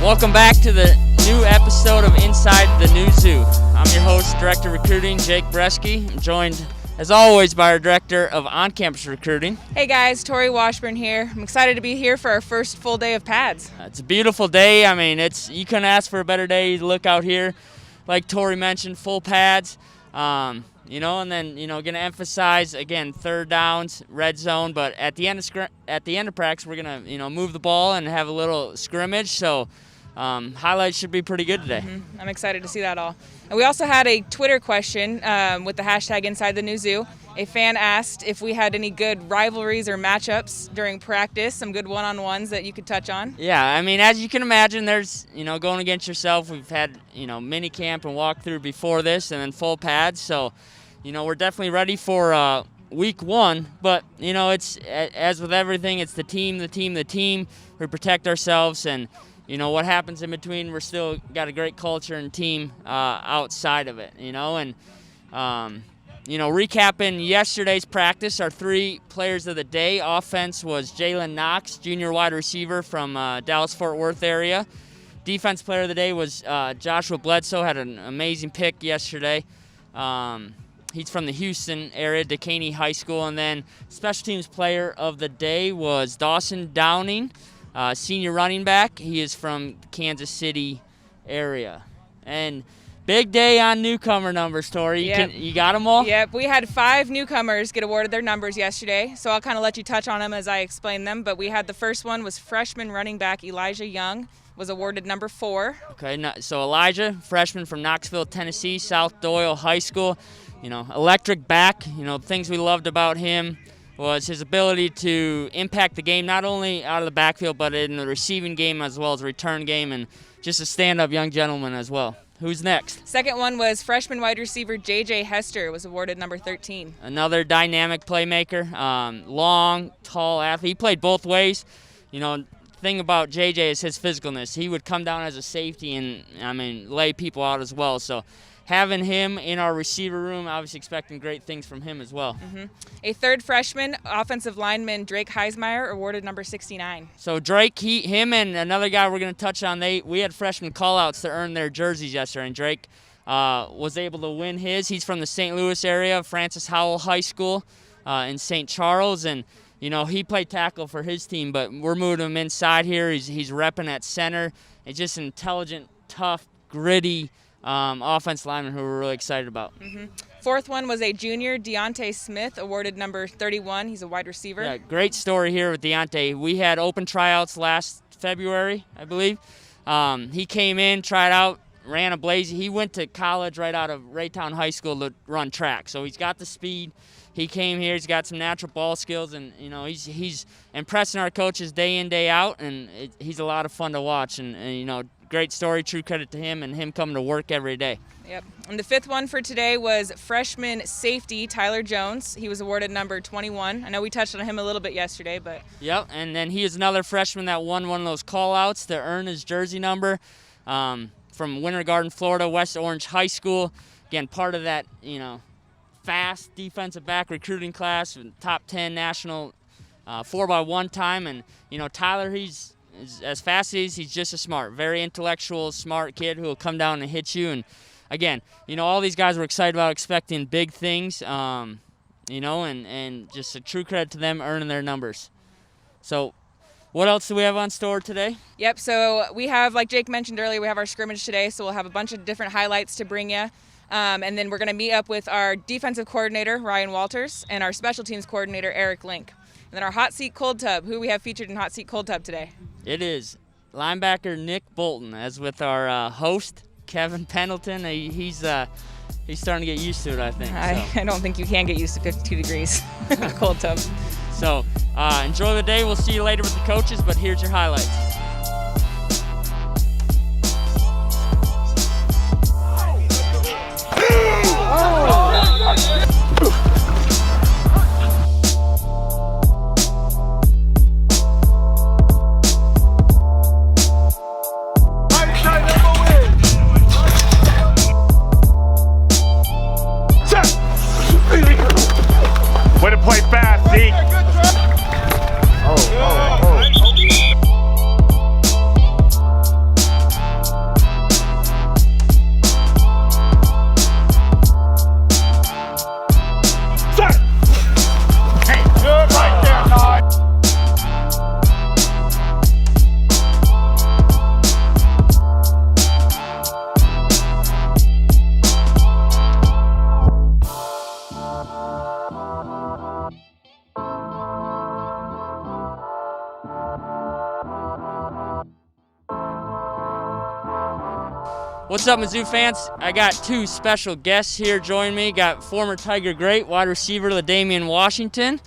Welcome back to the new episode of Inside the New Zoo. I'm your host, Director of Recruiting, Jake Bresky. I'm joined, as always, by our Director of On-Campus Recruiting. Hey guys, TORI WASHBURN here. I'm excited to be here for our first full day of pads. It's a beautiful day. I mean, you couldn't ask for a better day to look out here. Like TORI mentioned, full pads. And then going to emphasize again third downs, red zone. But at the end of practice, we're gonna move the ball and have a little scrimmage. So highlights should be pretty good today. I'm excited to see that all. And we also had a Twitter question with the hashtag Inside the New Zoo. A fan asked if we had any good rivalries or matchups during practice, some good one-on-ones that you could touch on. Yeah, I mean, as you can imagine, there's, going against yourself. We've had, mini camp and walkthrough before this and then full pads. So, we're definitely ready for week one. But, it's as with everything, it's the team. We protect ourselves and, what happens in between, we're still got a great culture and team outside of it, recapping yesterday's practice, our three players of the day. Offense was Jalen Knox, junior wide receiver from Dallas-Fort Worth area. Defense player of the day was Joshua Bledsoe, had an amazing pick yesterday. He's from the Houston area, Decaney High School. And then special teams player of the day was Dawson Downing, senior running back. He is from Kansas City area. And big day on newcomer numbers, Tori. Yep. You got them all? Yep, we had 5 newcomers get awarded their numbers yesterday, so I'll kind of let you touch on them as I explain them. But we had the first one was freshman running back Elijah Young, was awarded number 4. Okay, so Elijah, freshman from Knoxville, Tennessee, South Doyle High School. Electric back. Things we loved about him was his ability to impact the game, not only out of the backfield, but in the receiving game as well as the return game, and just a stand-up young gentleman as well. Who's next? Second one was freshman wide receiver J.J. Hester, was awarded number 13. Another dynamic playmaker, long, tall athlete. He played both ways. Thing about J.J. is his physicalness. He would come down as a safety and, lay people out as well. So having him in our receiver room, obviously expecting great things from him as well. A third freshman, offensive lineman Drake Heismeyer, awarded number 69. So Drake, him and another guy we're going to touch on, we had freshman call-outs to earn their jerseys yesterday, and Drake was able to win his. He's from the St. Louis area, Francis Howell High School in St. Charles, and he played tackle for his team, but we're moving him inside here. He's repping at center. It's just an intelligent, tough, gritty offensive lineman who we're really excited about. Fourth one was a junior, Deontay Smith, awarded number 31. He's a wide receiver. Yeah, great story here with Deontay. We had open tryouts last February, I believe. He came in, tried out, ran a blaze. He went to college right out of Raytown High School to run track. So he's got the speed. He came here. He's got some natural ball skills, and he's impressing our coaches day in, day out, and he's a lot of fun to watch. And great story, true credit to him and him coming to work every day. Yep. And the fifth one for today was freshman safety Tyler Jones. He was awarded number 21. I know we touched on him a little bit yesterday, but. Yep, and then he is another freshman that won one of those call-outs to earn his jersey number from Winter Garden, Florida, West Orange High School. Again, part of that, fast defensive back recruiting class, top 10 national 4x1 time. And, Tyler, he's as fast as he's just as smart, very intellectual, smart kid who will come down and hit you. And again, all these guys were excited about expecting big things, and just a true credit to them earning their numbers. So what else do we have on store today? Yep, so we have, like Jake mentioned earlier, we have our scrimmage today, so we'll have a bunch of different highlights to bring you. And then we're going to meet up with our defensive coordinator, Ryan Walters, and our special teams coordinator, ERIK Link. And then our hot seat cold tub. Who we have featured in hot seat cold tub today? It is linebacker Nick Bolton, as with our host, Kevin Pendleton. He's starting to get used to it, I think. I don't think you can get used to 52 degrees cold tub. So enjoy the day. We'll see you later with the coaches, but here's your highlights. Way to play fast, Zeke. What's up, Mizzou fans? I got two special guests here joining me. Got former Tiger great wide receiver LaDamian Washington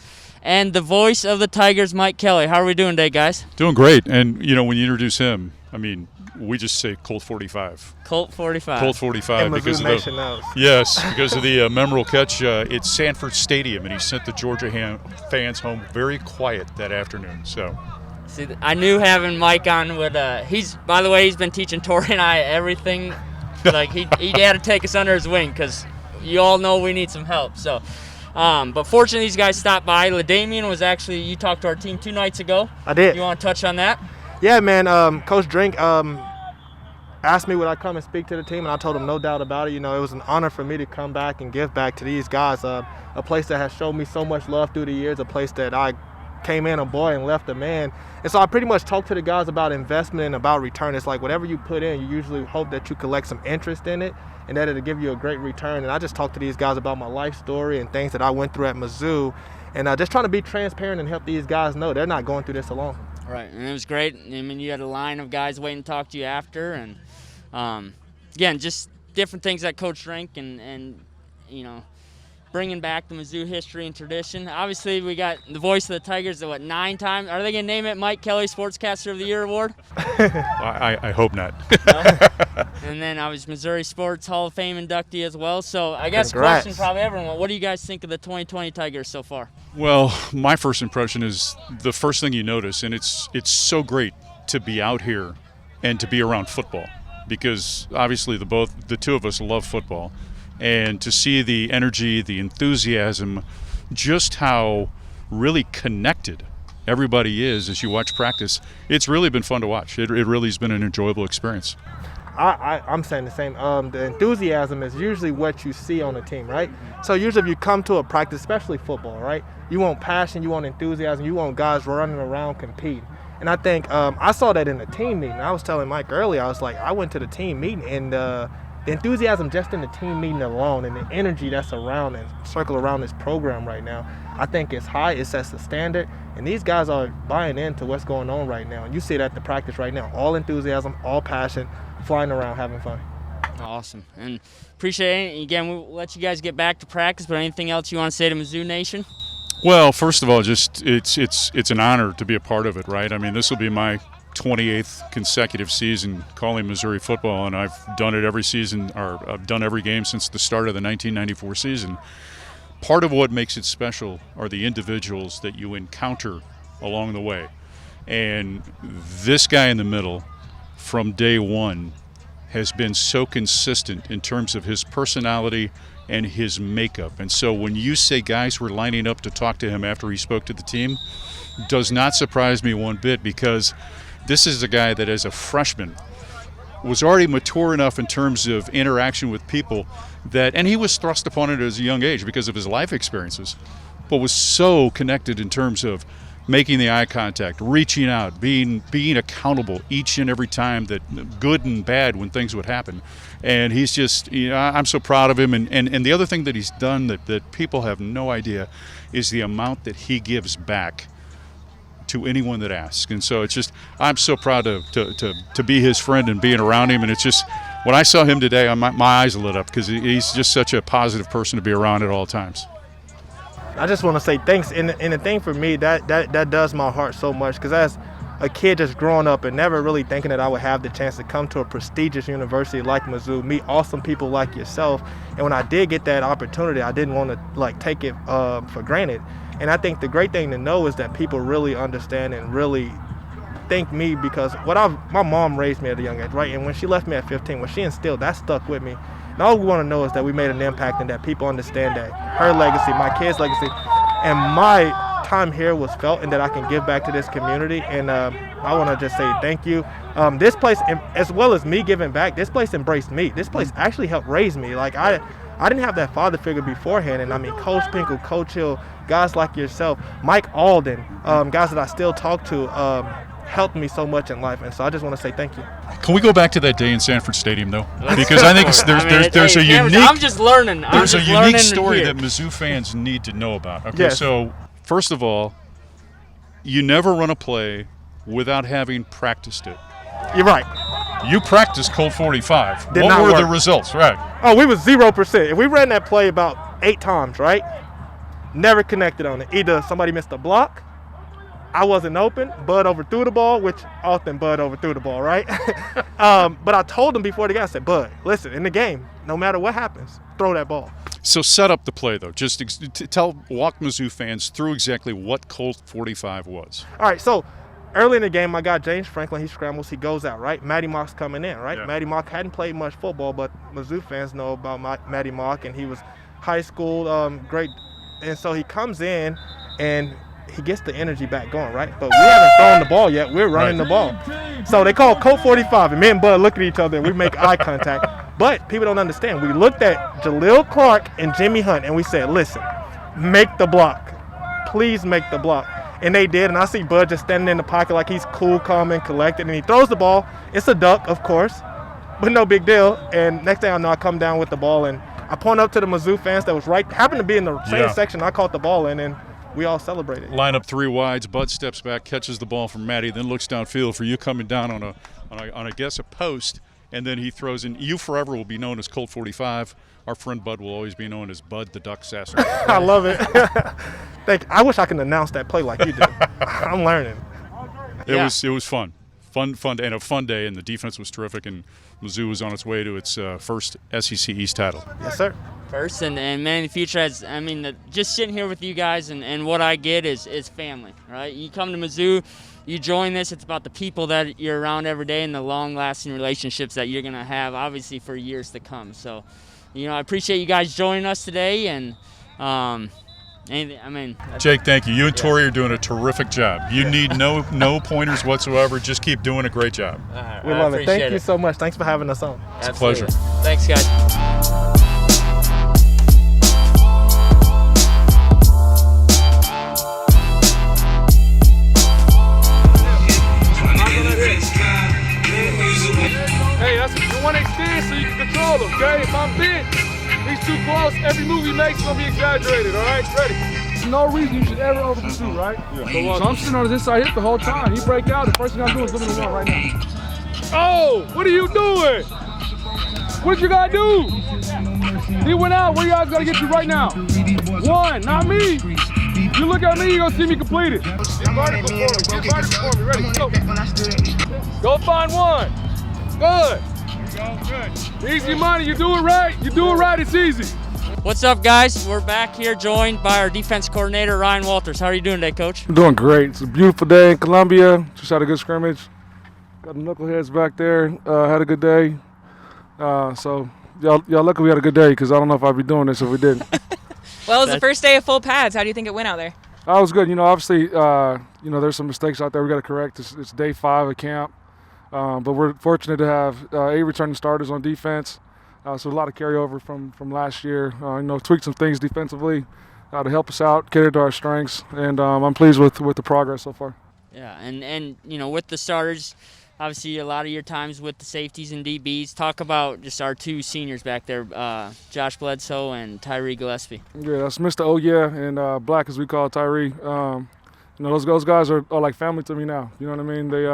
and the voice of the Tigers, Mike Kelly. How are we doing today, guys? Doing great. And, you know, when you introduce him, I mean, we just say Colt 45. Colt 45. Colt 45 and because Mizzou of the Nation knows. Yes, because of the memorable catch at Sanford Stadium, and he sent the Georgia fans home very quiet that afternoon. So. See, I knew having Mike on would. By the way, he's been teaching Tori and I everything. Like he had to take us under his wing because you all know we need some help. So, but fortunately, these guys stopped by. LaDamian was actually, you talked to our team 2 nights ago. I did. You want to touch on that? Yeah, man. Coach Drink asked me would I come and speak to the team, and I told him no doubt about it. You know, it was an honor for me to come back and give back to these guys. A place that has shown me so much love through the years, a place that I came in a boy and left a man. And so I pretty much talked to the guys about investment and about return. It's like whatever you put in, you usually hope that you collect some interest in it and that it'll give you a great return. And I just talked to these guys about my life story and things that I went through at Mizzou, and just trying to be transparent and help these guys know they're not going through this alone. Right, and it was great. I mean, you had a line of guys waiting to talk to you after, and again, just different things that Coach Drink and you know, bringing back the Mizzou history and tradition. Obviously, we got the voice of the Tigers, 9 times? Are they going to name it Mike Kelly Sportscaster of the Year award? I hope not. And then I was Missouri Sports Hall of Fame inductee as well. So I guess Congrats. question probably everyone, what do you guys think of the 2020 Tigers so far? Well, my first impression is the first thing you notice, and it's so great to be out here and to be around football because obviously the two of us love football. And to see the energy, the enthusiasm, just how really connected everybody is as you watch practice, it's really been fun to watch. It really has been an enjoyable experience. I'm saying the same. The enthusiasm is usually what you see on a team, right? So usually if you come to a practice, especially football, right, you want passion, you want enthusiasm, you want guys running around competing. And I think I saw that in the team meeting. I was telling Mike earlier, I was like, I went to the team meeting and the enthusiasm just in the team meeting alone and the energy that's around and circle around this program right now, I think it's high. It sets the standard. And these guys are buying into what's going on right now. And you see it at the practice right now. All enthusiasm, all passion, flying around, having fun. Awesome. And appreciate it. Again, we'll let you guys get back to practice, but anything else you want to say to Mizzou Nation? Well, first of all, just it's an honor to be a part of it, right? I mean, this will be my 28th consecutive season calling Missouri football, and I've done it every season, or I've done every game since the start of the 1994 season. Part of what makes it special are the individuals that you encounter along the way. And this guy in the middle, from day one, has been so consistent in terms of his personality and his makeup. And so when you say guys were lining up to talk to him after he spoke to the team, does not surprise me one bit, because this is a guy that as a freshman was already mature enough in terms of interaction with people that, and he was thrust upon it at a young age because of his life experiences, but was so connected in terms of making the eye contact, reaching out, being accountable each and every time, that good and bad when things would happen. And he's just, you know, I'm so proud of him. And the other thing that he's done that people have no idea is the amount that he gives back to anyone that asks. And so it's just, I'm so proud to be his friend and being around him. And it's just, when I saw him today, my eyes lit up because he's just such a positive person to be around at all times. I just want to say thanks. And the thing for me, that does my heart so much, because as a kid just growing up and never really thinking that I would have the chance to come to a prestigious university like Mizzou, meet awesome people like yourself. And when I did get that opportunity, I didn't want to take it for granted. And I think the great thing to know is that people really understand and really thank me, because my mom raised me at a young age, right? And when she left me at 15, what she instilled, that stuck with me. And all we want to know is that we made an impact and that people understand that her legacy, my kids' legacy, and my time here was felt, and that I can give back to this community. And I want to just say thank you. This place, as well as me giving back, this place embraced me. This place actually helped raise me. Like I didn't have that father figure beforehand. And I mean, Coach Pinkle, Coach Hill, guys like yourself, Mike Alden, guys that I still talk to, helped me so much in life. And so I just want to say thank you. Can we go back to that day in Sanford Stadium, though? Because I think there's a unique. I'm just learning. There's a unique story that Mizzou fans need to know about. Okay, Yes. So first of all, you never run a play without having practiced it. You're right. You practiced Colt 45. Did What not were the work. results? Right. Oh, we was 0%. If we ran that play about 8 times, right? Never connected on it. Either somebody missed a block, I wasn't open, Bud overthrew the ball, which often Bud overthrew the ball, right? But I told him before the game, I said, Bud, listen, in the game, no matter what happens, throw that ball. So set up the play, though. Just walk Mizzou fans through exactly what Colt 45 was. All right, so early in the game, my guy James Franklin, he scrambles, he goes out, right? Matty Mock's coming in, right? Yeah. Matty Mock hadn't played much football, but Mizzou fans know about Matty Mock, and he was high school, great. And so he comes in, and he gets the energy back going, right? But we haven't thrown the ball yet. We're running the ball. So they call Colt 45, and me and Bud look at each other, and we make eye contact. But people don't understand. We looked at Jaleel Clark and Jimmy Hunt, and we said, listen, make the block. Please make the block. And they did, and I see Bud just standing in the pocket like he's cool, calm, and collected, and he throws the ball. It's a duck, of course, but no big deal. And next thing I know, I come down with the ball, and I point up to the Mizzou fans that was happened to be in the same section I caught the ball in, and we all celebrated. Line up 3 wides. Bud steps back, catches the ball from Matty, then looks downfield for you coming down on a post, and then he throws in. You forever will be known as Colt 45. Our friend Bud will always be known as Bud the Duck Sasser. I love it. I wish I could announce that play like you do. I'm learning. It was fun, and a fun day, and the defense was terrific, and Mizzou was on its way to its first SEC East title. Yes, sir. First, and man, in the future, just sitting here with you guys and what I get is family, right? You come to Mizzou, you join this, it's about the people that you're around every day and the long-lasting relationships that you're going to have, obviously, for years to come. So, I appreciate you guys joining us today, and Jake, thank you. You and Tori are doing a terrific job. You need no pointers whatsoever. Just keep doing a great job. We love it. Thank you so much. Thanks for having us on. It's a pleasure. Thanks, guys. Hey, you want to extend so you can control them, okay? If I'm big, he's too close, every move he makes is going to be exaggerated, all right? Ready? There's no reason you should ever over pursue, right? Yeah. So I'm sitting on this side hip the whole time. He break out, the first thing I'm doing is looking at the one right now. Oh, what are you doing? What you got to do? He went out, where you guys got to get you right now? One, not me. You look at me, you're going to see me complete it. Get vertical for me, ready, go. Go find one. Good. Good. Easy money. You do it right. You do it right. It's easy. What's up, guys? We're back here joined by our defense coordinator, Ryan Walters. How are you doing today, Coach? I'm doing great. It's a beautiful day in Columbia. Just had a good scrimmage. Got the knuckleheads back there. Had a good day. So y'all lucky we had a good day because I don't know if I'd be doing this if we didn't. Well, it was the first day of full pads. How do you think it went out there? That was good. Obviously, there's some mistakes out there we got to correct. It's day 5 of camp. But we're fortunate to have 8 returning starters on defense. So a lot of carryover from last year. Tweak some things defensively to help us out, cater to our strengths, and I'm pleased with the progress so far. Yeah, and with the starters, obviously a lot of your times with the safeties and DBs. Talk about just our 2 seniors back there, Josh Bledsoe and Tyree Gillespie. Yeah, that's Mr. Oh Yeah and Black, as we call Tyree. Those guys are like family to me now. You know what I mean? They,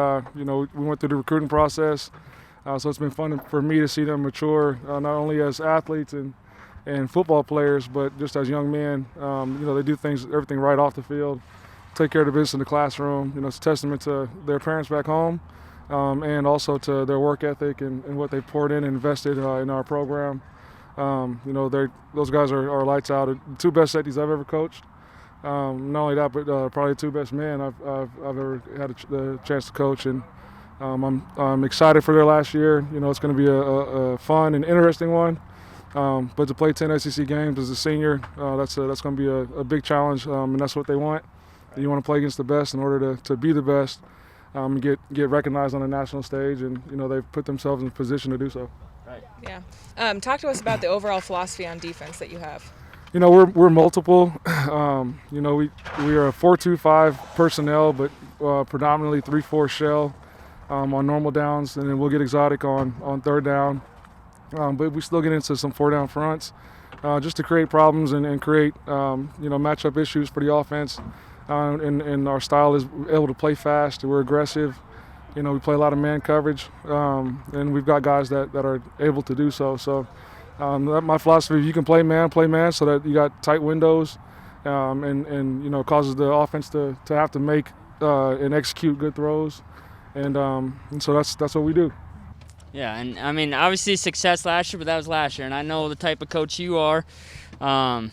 we went through the recruiting process, so it's been fun for me to see them mature, not only as athletes and football players, but just as young men. They do everything right off the field, take care of the business in the classroom. It's a testament to their parents back home, and also to their work ethic and what they've poured in and invested in our program. Those guys are lights out. The 2 best safeties I've ever coached. Not only that, but probably the 2 best men I've ever had the chance to coach, and I'm excited for their last year. It's going to be a fun and interesting one. But to play 10 SEC games as a senior, that's going to be a big challenge, and that's what they want. You want to play against the best in order to be the best, and get recognized on the national stage, and they've put themselves in a position to do so. Right. Yeah. Talk to us about the overall philosophy on defense that you have. We're multiple. We are a 4-2-5 personnel, but predominantly 3-4 shell on normal downs, and then we'll get exotic on third down. But we still get into some 4-down fronts just to create problems and create matchup issues for the offense. And our style is able to play fast. We're aggressive. We play a lot of man coverage, and we've got guys that are able to do so. So my philosophy: if you can play man, so that you got tight windows, and causes the offense to have to make and execute good throws, and so that's what we do. Yeah, and I mean, obviously success last year, but that was last year, and I know the type of coach you are. Talk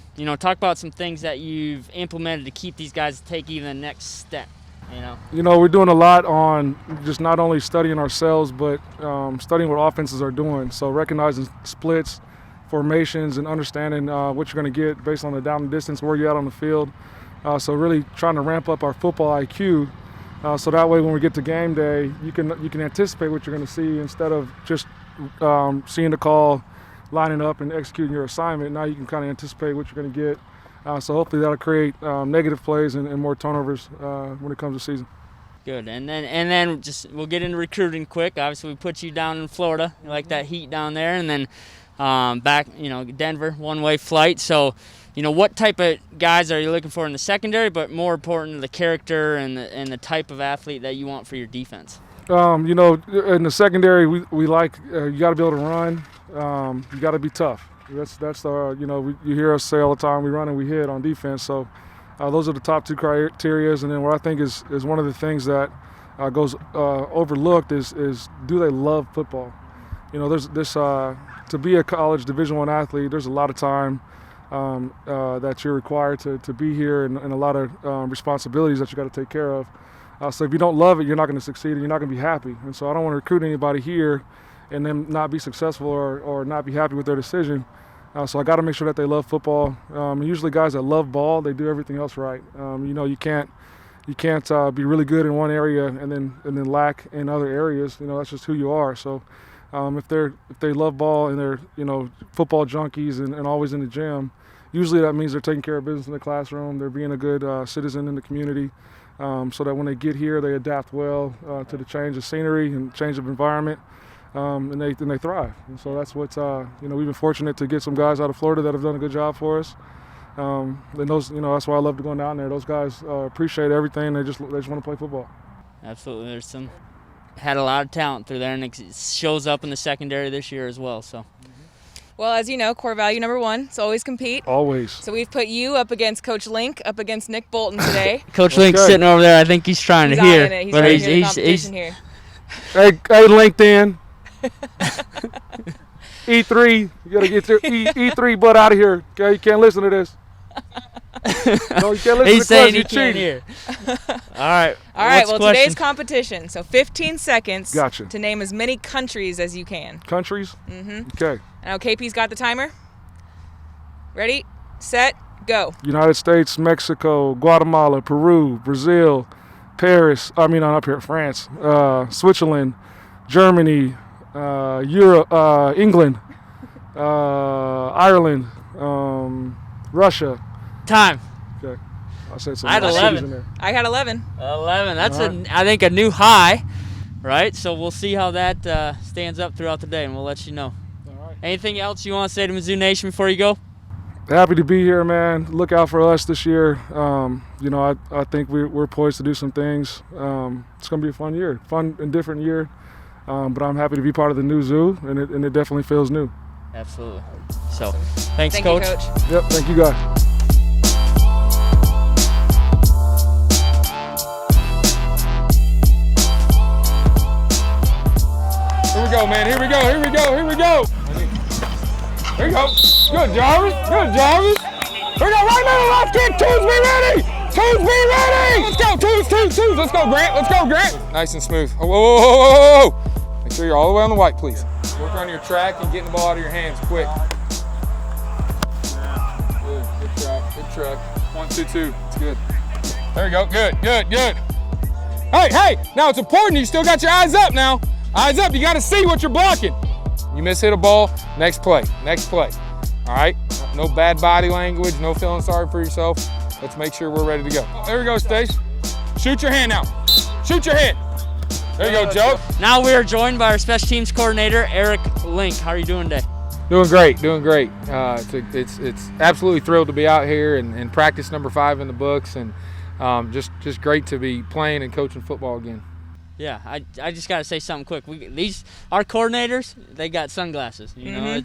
about some things that you've implemented to keep these guys to take even the next step. We're doing a lot on just not only studying ourselves, but studying what offenses are doing. So recognizing splits, formations, and understanding what you're going to get based on the down and distance, where you're at on the field. So really trying to ramp up our football IQ. So that way, when we get to game day, you can anticipate what you're going to see instead of just seeing the call, lining up, and executing your assignment. Now you can kind of anticipate what you're going to get. So hopefully that'll create negative plays and more turnovers when it comes to season. Good, and then just we'll get into recruiting quick. Obviously, we put you down in Florida. You like that heat down there, and then back, Denver, one-way flight. So. What type of guys are you looking for in the secondary, but more important, the character and the type of athlete that you want for your defense? In the secondary, we like you got to be able to run. You got to be tough. That's you hear us say all the time, we run and we hit on defense. So those are the top two criteria. And then what I think is one of the things that goes overlooked is do they love football? There's this to be a college Division I athlete. There's a lot of time. That you're required to be here and a lot of responsibilities that you got to take care of. So if you don't love it, you're not going to succeed and you're not going to be happy. And so I don't want to recruit anybody here and then not be successful or not be happy with their decision. So I got to make sure that they love football. Usually guys that love ball, they do everything else right. You can't be really good in one area and then lack in other areas. That's just who you are. So if they love ball and they're football junkies and always in the gym, usually that means they're taking care of business in the classroom. They're being a good citizen in the community, so that when they get here, they adapt well to the change of scenery and change of environment, and they thrive. And so that's what's we've been fortunate to get some guys out of Florida that have done a good job for us. And those that's why I love going down there. Those guys appreciate everything. They just want to play football. Absolutely, had a lot of talent through there, and it shows up in the secondary this year as well. So. Well, as you know, core value number 1 is always compete. Always. So we've put you up against Coach Link, up against Nick Bolton today. Coach Link's sitting over there. I think he's trying to hear. He's trying to hear the competition here. Hey, LinkedIn. E3, you gotta get your E3 butt out of here. Okay, you can't listen to this. No, you can't listen He's to saying he questions. can't hear. All right. Well, today's competition. So 15 seconds Gotcha. to name as many countries as you can. Countries? Mm-hmm. Okay. Now KP's got the timer. Ready, set, go. United States, Mexico, Guatemala, Peru, Brazil, France, Switzerland, Germany, Europe, England, Ireland, Russia. Time. Okay. I said some I had 11. in there. I had 11. 11. That's right. I think a new high, right? So we'll see how that stands up throughout the day, and we'll let you know. All right. Anything else you want to say to Mizzou Nation before you go? Happy to be here, man. Look out for us this year. I think we're poised to do some things. It's going to be a fun year, fun and different year. But I'm happy to be part of the new zoo, and it definitely feels new. Absolutely. So, thanks, Thank Coach. you, Coach. Yep, thank you, guys. Here we go, man. Here we go. Here we go. Here we go. Here we go. Good, Jarvis. Good, Jarvis. Here we go. Right middle, left kick. Twos, be ready. Twos, be ready. Let's go. Twos. Let's go, Grant. Let's go, Grant. Nice and smooth. Whoa, whoa, whoa, whoa, whoa. Make sure you're all the way on the white, please. Work on your track and getting the ball out of your hands quick. Good track. Good track. 1, 2, 2. It's good. There we go. Good. Hey. Now it's important. You still got your eyes up now. Eyes up, you gotta see what you're blocking. You mishit a ball, next play. All right, no bad body language, no feeling sorry for yourself. Let's make sure we're ready to go. There we go, Stace. Shoot your hand out. Shoot your hand. There you go, Joe. Now we are joined by our special teams coordinator, ERIK Link. How are you doing today? Doing great, doing great. It's absolutely thrilled to be out here and practice number 5 in the books, and just great to be playing and coaching football again. Yeah, I just got to say something quick. Our coordinators, they got sunglasses. You know,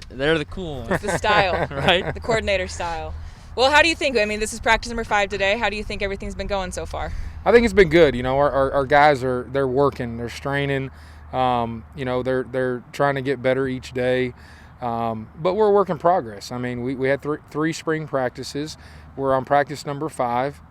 they're the cool ones. It's the style, right? The coordinator style. Well, how do you think? I mean, this is practice number 5 today. How do you think everything's been going so far? I think it's been good. You know, our guys they're working, they're straining. You know, they're trying to get better each day. But we're a work in progress. I mean, we had three spring practices. We're on practice number 5.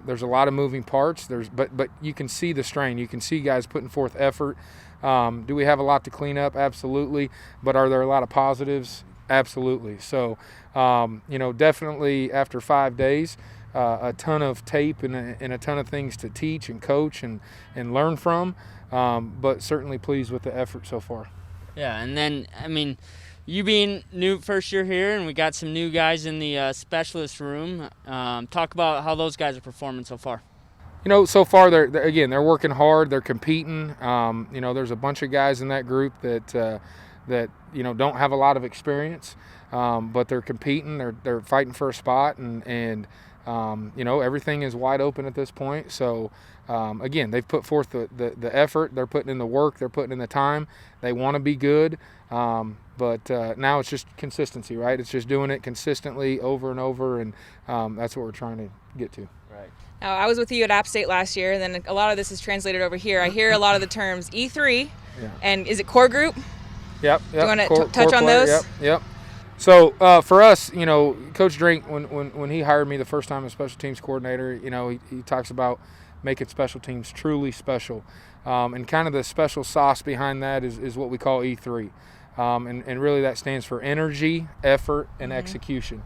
There's a lot of moving parts. But you can see the strain. You can see guys putting forth effort. Do we have a lot to clean up? Absolutely. But are there a lot of positives? Absolutely. So, you know, definitely after 5 days, a ton of tape and a ton of things to teach and coach and learn from. But certainly pleased with the effort so far. Yeah, and then, I mean, you being new first year here, and we got some new guys in the specialist room. Talk about how those guys are performing so far. You know, so far they're working hard. They're competing. You know, there's a bunch of guys in that group that you know don't have a lot of experience, but they're competing. They're fighting for a spot, and you know, everything is wide open at this point. So again, they've put forth the effort. They're putting in the work. They're putting in the time. They want to be good. But now it's just consistency, right? It's just doing it consistently over and over, and that's what we're trying to get to. Right. Now, I was with you at App State last year, and then a lot of this is translated over here. I hear a lot of the terms E3, and is it core group? Yep. Do you want to touch on those? Yep. So for us, you know, Coach Drink, when he hired me the first time as special teams coordinator, you know, he talks about making special teams truly special. And kind of the special sauce behind that is what we call E3. And really that stands for energy, effort, and execution.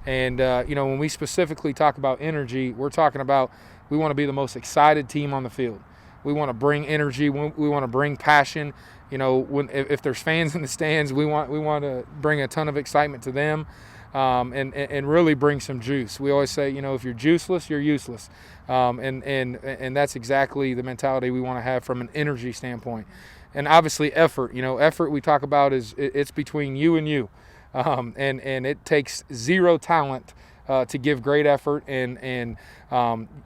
And, you know, when we specifically talk about energy, we're talking about we want to be the most excited team on the field. We want to bring energy. We want to bring passion. You know, if there's fans in the stands, we want to bring a ton of excitement to them, and really bring some juice. We always say, you know, if you're juiceless, you're useless, and that's exactly the mentality we want to have from an energy standpoint. And obviously effort. You know, effort we talk about it's between you and you, and it takes zero talent to give great effort, and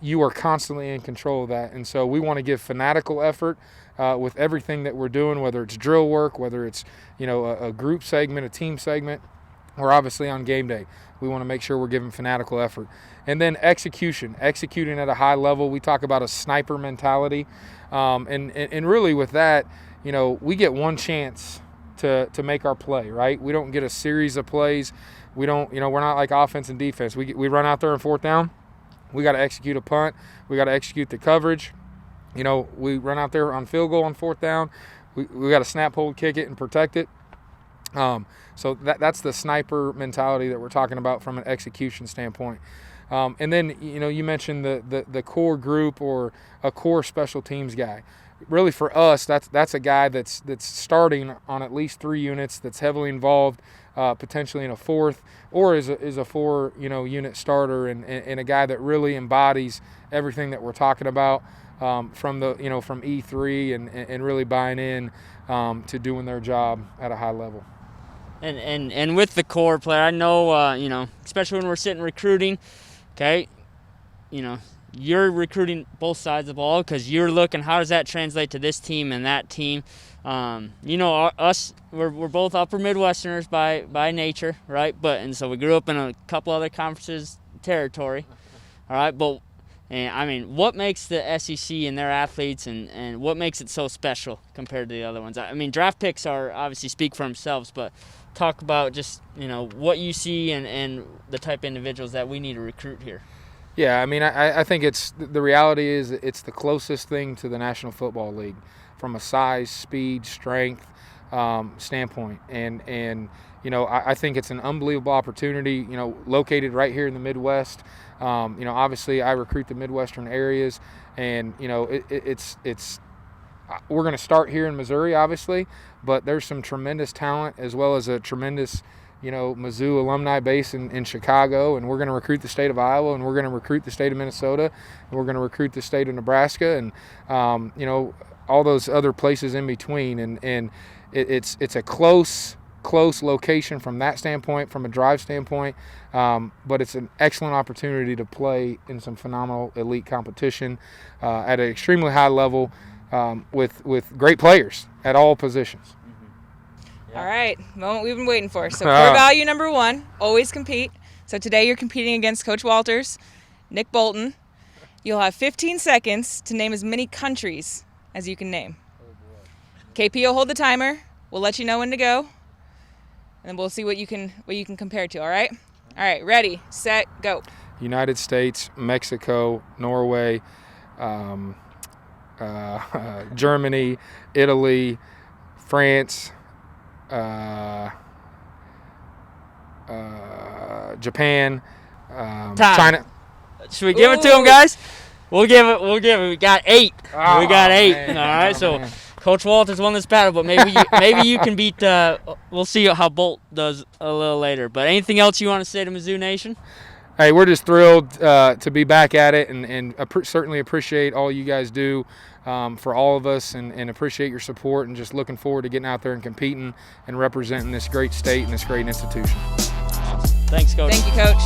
you are constantly in control of that. And so we want to give fanatical effort with everything that we're doing, whether it's drill work, whether it's, you know, a group segment, a team segment, or obviously on game day. We want to make sure we're giving fanatical effort. And then executing at a high level. We talk about a sniper mentality, and really with that, you know, we get one chance to make our play, right? We don't get a series of plays. We don't, you know, we're not like offense and defense. We run out there on 4th down. We got to execute a punt. We got to execute the coverage. You know, we run out there on field goal on 4th down. We got to snap, hold, kick it, and protect it. So that's the sniper mentality that we're talking about from an execution standpoint. And then, you know, you mentioned the core group or a core special teams guy. Really for us, that's a guy that's starting on at least 3 units, that's heavily involved, potentially in a 4th, or is a 4 unit starter, and a guy that really embodies everything that we're talking about, from E3 and really buying in to doing their job at a high level. And with the core player, I know, you know, especially when we're sitting recruiting, okay, you know, you're recruiting both sides of the ball because you're looking how does that translate to this team and that team. You know, we're both upper Midwesterners by nature, right? And so we grew up in a couple other conferences territory, all right? But, and I mean, what makes the SEC and their athletes and what makes it so special compared to the other ones? I mean, draft picks are obviously speak for themselves, but talk about just, you know, what you see and the type of individuals that we need to recruit here. Yeah, I mean, I think the reality is it's the closest thing to the National Football League from a size, speed, strength standpoint. And you know, I think it's an unbelievable opportunity, you know, located right here in the Midwest. You know, obviously I recruit the Midwestern areas, and, you know, it's we're going to start here in Missouri, obviously, but there's some tremendous talent as well as a tremendous, Mizzou alumni base in Chicago, and we're going to recruit the state of Iowa, and we're going to recruit the state of Minnesota, and we're going to recruit the state of Nebraska, and all those other places in between. And it's a close location from that standpoint, from a drive standpoint, but it's an excellent opportunity to play in some phenomenal elite competition at an extremely high level with great players at all positions. All right, moment we've been waiting for. So core value number 1, always compete. So today you're competing against Coach Walters, Nick Bolton. You'll have 15 seconds to name as many countries as you can name. KP will hold the timer. We'll let you know when to go, and then we'll see what you can compare to. All right? All right, ready, set, go. United States, Mexico, Norway, Germany, Italy, France, Japan, China. Should we give it to him, guys? We'll give it. We got 8. Oh, we got 8. man. All right, so Man. Coach Walters won this battle, but maybe you can beat. We'll see how Bolt does a little later. But anything else you want to say to Mizzou Nation? Hey, we're just thrilled to be back at it, and certainly appreciate all you guys do for all of us, and appreciate your support, and just looking forward to getting out there and competing and representing this great state and this great institution. Awesome. Thanks, Coach. Thank you, Coach.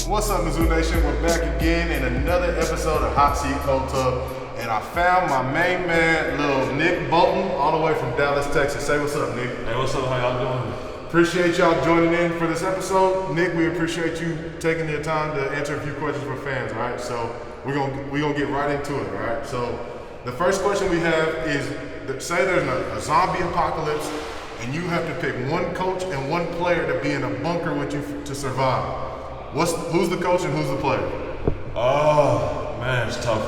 What's up, Mizzou Nation? We're back again in another episode of Hot Seat Cold Tub, and I found my main man, little Nick Bolton, all the way from Dallas, Texas. Say what's up, Nick. Hey, what's up? How y'all doing? Appreciate y'all joining in for this episode. Nick, we appreciate you taking the time to answer a few questions for fans, all right? So we're gonna get right into it, all right? So the first question we have is, say there's a zombie apocalypse, and you have to pick one coach and one player to be in a bunker with you to survive. Who's the coach and who's the player? Oh, man, it's tough.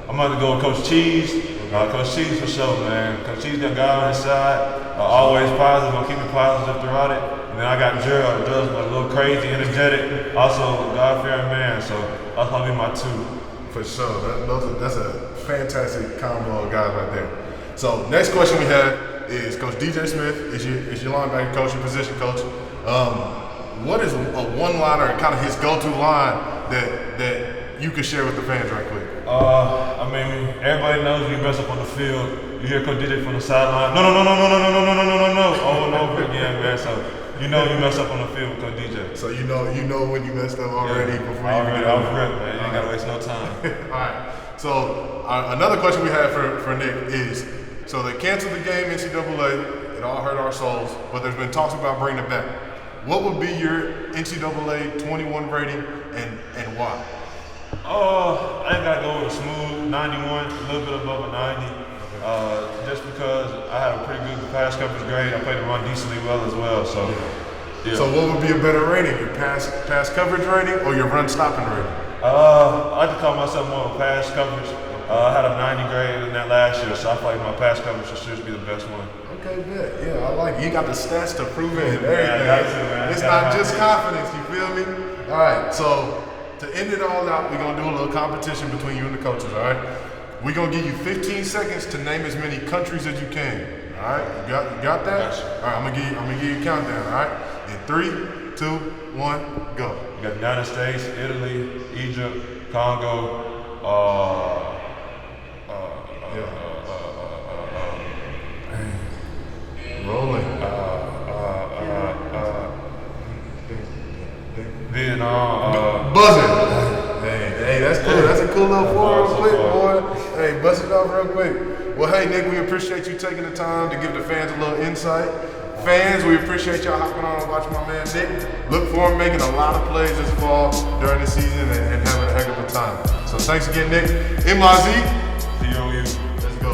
I'm going to go with Coach Cheese. Coach Cheese for sure, man. Coach Cheese got a guy on his side. Always positive. Gonna keep it positive throughout it. And then I got Gerald, who does a little crazy, energetic. Also, God-fearing man. So that's probably my 2. For sure. That's a fantastic combo of guys right there. So next question we have is Coach DJ Smith is your linebacker coach, your position coach. What is a one-liner, kind of his go-to line that you could share with the fans right quick? Everybody knows you mess up on the field. You hear Coach DJ from the sideline. No. Over and over again, man. So you mess up on the field with Coach DJ. So you know when you messed up already before you even get off the rip, man. You ain't gotta waste no time. All right. So another question we have for Nick is, so they canceled the game, NCAA. It all hurt our souls, but there's been talks about bringing it back. What would be your NCAA 21 rating and why? I gotta go with a smooth 91, a little bit above a 90. Just because I had a pretty good pass coverage grade. I played the run decently well as well. So, yeah. So what would be a better rating, your pass coverage rating or your run stopping rating? I like to call myself more of a pass coverage. I had a 90 grade in that last year, so I feel like my pass coverage should be the best one. Okay, good. Yeah, I like it. You got the stats to prove it and everything. Yeah, I got to, man. It's not just confidence, you feel me? All right, so to end it all out, we're going to do a little competition between you and the coaches, all right? We're going to give you 15 seconds to name as many countries as you can, all right? You got that? Gotcha. All right, I'm gonna give you a countdown, all right? In 3, 2, 1, go. You got the United States, Italy, Egypt, Congo, Rolling. Vietnam. Buzzing. Hey, that's cool. That's a cool little form real quick, boy. Hey, bust it off real quick. Well, hey, Nick, we appreciate you taking the time to give the fans a little insight. Fans, we appreciate y'all hopping on and watching my man Nick. Look for him making a lot of plays this fall during the season and having a heck of a time. So thanks again, Nick. MIZ. TOU. Let's go.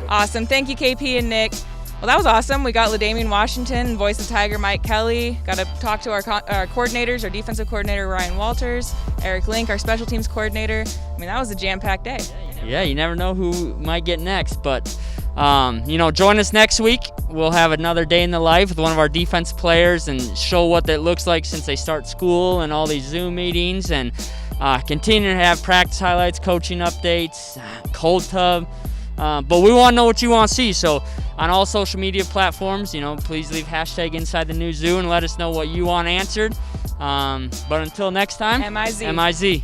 Awesome. Thank you, KP and Nick. Well, that was awesome. We got LaDamian Washington, voice of Tiger Mike Kelly. Got to talk to our coordinators, our defensive coordinator Ryan Walters, ERIK Link, our special teams coordinator. I mean, that was a jam-packed day. Yeah, you never know who might get next, but Join us next week. We'll have another day in the life with one of our defense players and show what that looks like since they start school and all these Zoom meetings, and continue to have practice highlights, coaching updates, cold tub. But we want to know what you want to see. So on all social media platforms, please leave hashtag Inside the New Zoo and let us know what you want answered. But until next time, MIZ. MIZ.